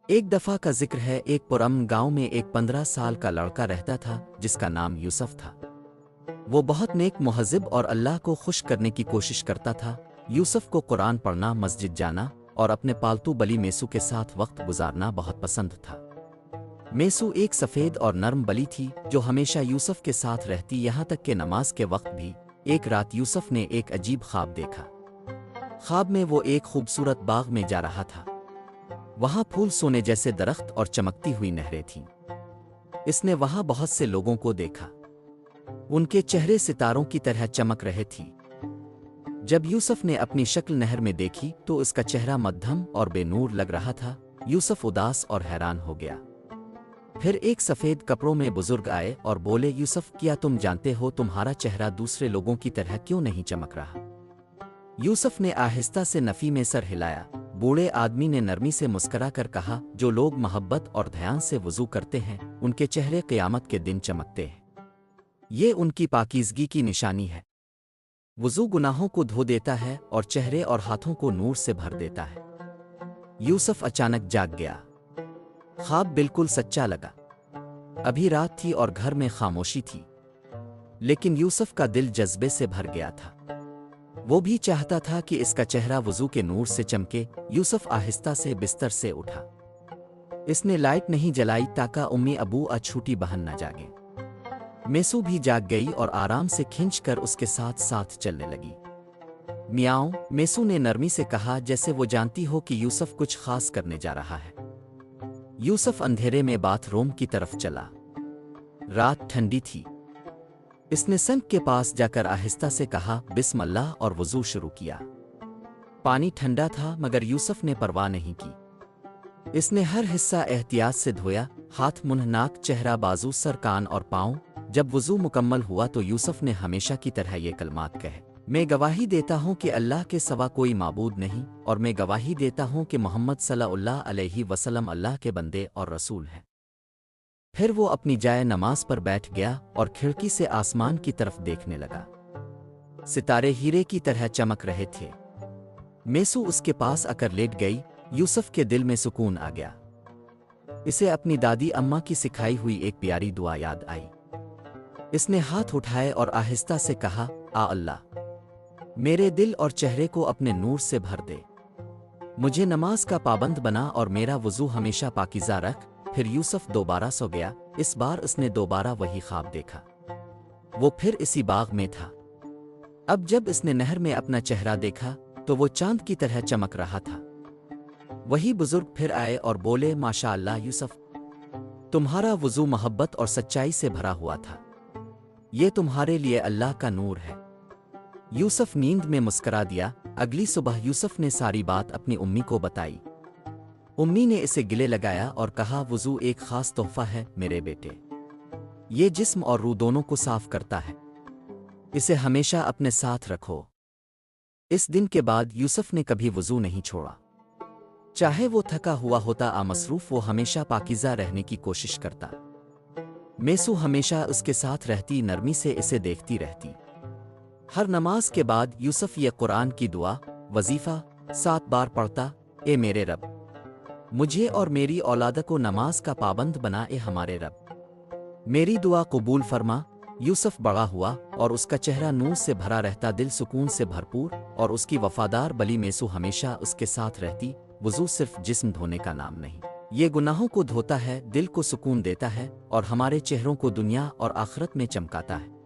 ایک دفعہ کا ذکر ہے، ایک پرامن گاؤں میں ایک 15 سال کا لڑکا رہتا تھا جس کا نام یوسف تھا۔ وہ بہت نیک، مہذب اور اللہ کو خوش کرنے کی کوشش کرتا تھا۔ یوسف کو قرآن پڑھنا، مسجد جانا اور اپنے پالتو بلی میسو کے ساتھ وقت گزارنا بہت پسند تھا۔ میسو ایک سفید اور نرم بلی تھی جو ہمیشہ یوسف کے ساتھ رہتی، یہاں تک کہ نماز کے وقت بھی۔ ایک رات یوسف نے ایک عجیب خواب دیکھا۔ خواب میں وہ ایک خوبصورت باغ میں جا رہا تھا۔ وہاں پھول، سونے جیسے درخت اور چمکتی ہوئی نہریں تھیں۔ اس نے وہاں بہت سے لوگوں کو دیکھا، ان کے چہرے ستاروں کی طرح چمک رہے تھے۔ جب یوسف نے اپنی شکل نہر میں دیکھی تو اس کا چہرہ مدھم اور بے نور لگ رہا تھا۔ یوسف اداس اور حیران ہو گیا۔ پھر ایک سفید کپڑوں میں بزرگ آئے اور بولے، یوسف، کیا تم جانتے ہو تمہارا چہرہ دوسرے لوگوں کی طرح کیوں نہیں چمک رہا؟ یوسف نے آہستہ سے نفی میں سر ہلایا۔ بوڑھے آدمی نے نرمی سے مسکرا کر کہا، جو لوگ محبت اور دھیان سے وضو کرتے ہیں ان کے چہرے قیامت کے دن چمکتے ہیں۔ یہ ان کی پاکیزگی کی نشانی ہے۔ وضو گناہوں کو دھو دیتا ہے اور چہرے اور ہاتھوں کو نور سے بھر دیتا ہے۔ یوسف اچانک جاگ گیا۔ خواب بالکل سچا لگا۔ ابھی رات تھی اور گھر میں خاموشی تھی، لیکن یوسف کا دل جذبے سے بھر گیا تھا۔ وہ بھی چاہتا تھا کہ اس کا چہرہ وضو کے نور سے چمکے۔ یوسف آہستہ سے بستر سے اٹھا۔ اس نے لائٹ نہیں جلائی تاکہ امی ابو اور چھوٹی بہن نہ جاگیں۔ میسو بھی جاگ گئی اور آرام سے کھنچ کر اس کے ساتھ ساتھ چلنے لگی۔ میاؤں، میسو نے نرمی سے کہا، جیسے وہ جانتی ہو کہ یوسف کچھ خاص کرنے جا رہا ہے۔ یوسف اندھیرے میں باتھ روم کی طرف چلا۔ رات ٹھنڈی تھی۔ اس نے سنک کے پاس جا کر آہستہ سے کہا، بسم اللہ، اور وضو شروع کیا۔ پانی ٹھنڈا تھا مگر یوسف نے پرواہ نہیں کی۔ اس نے ہر حصہ احتیاط سے دھویا، ہاتھ، منہ، ناک، چہرہ، بازو، سر، کان اور پاؤں۔ جب وضو مکمل ہوا تو یوسف نے ہمیشہ کی طرح یہ کلمات کہے، میں گواہی دیتا ہوں کہ اللہ کے سوا کوئی معبود نہیں، اور میں گواہی دیتا ہوں کہ محمد صلی اللہ علیہ وسلم اللہ کے بندے اور رسول ہیں۔ پھر وہ اپنی جائے نماز پر بیٹھ گیا اور کھڑکی سے آسمان کی طرف دیکھنے لگا۔ ستارے ہیرے کی طرح چمک رہے تھے۔ میسو اس کے پاس آ کر لیٹ گئی۔ یوسف کے دل میں سکون آ گیا۔ اسے اپنی دادی اماں کی سکھائی ہوئی ایک پیاری دعا یاد آئی۔ اس نے ہاتھ اٹھائے اور آہستہ سے کہا، آ اللہ، میرے دل اور چہرے کو اپنے نور سے بھر دے، مجھے نماز کا پابند بنا اور میرا وضو ہمیشہ پاکیزہ رکھ۔ پھر یوسف دوبارہ سو گیا۔ اس بار اس نے دوبارہ وہی خواب دیکھا۔ وہ پھر اسی باغ میں تھا۔ اب جب اس نے نہر میں اپنا چہرہ دیکھا تو وہ چاند کی طرح چمک رہا تھا۔ وہی بزرگ پھر آئے اور بولے، ماشاء اللہ یوسف، تمہارا وضو محبت اور سچائی سے بھرا ہوا تھا، یہ تمہارے لیے اللہ کا نور ہے۔ یوسف نیند میں مسکرا دیا۔ اگلی صبح یوسف نے ساری بات اپنی امی کو بتائی۔ امی نے اسے گلے لگایا اور کہا، وضو ایک خاص تحفہ ہے میرے بیٹے، یہ جسم اور روح دونوں کو صاف کرتا ہے، اسے ہمیشہ اپنے ساتھ رکھو۔ اس دن کے بعد یوسف نے کبھی وضو نہیں چھوڑا۔ چاہے وہ تھکا ہوا ہوتا یا مصروف، وہ ہمیشہ پاکیزہ رہنے کی کوشش کرتا۔ میسو ہمیشہ اس کے ساتھ رہتی، نرمی سے اسے دیکھتی رہتی۔ ہر نماز کے بعد یوسف یہ قرآن کی دعا وظیفہ 7 بار پڑھتا، اے میرے رب، مجھے اور میری اولاد کو نماز کا پابند بنا، اے ہمارے رب، میری دعا قبول فرما۔ یوسف بڑا ہوا اور اس کا چہرہ نور سے بھرا رہتا، دل سکون سے بھرپور، اور اس کی وفادار بلی میسو ہمیشہ اس کے ساتھ رہتی۔ وضو صرف جسم دھونے کا نام نہیں، یہ گناہوں کو دھوتا ہے، دل کو سکون دیتا ہے اور ہمارے چہروں کو دنیا اور آخرت میں چمکاتا ہے۔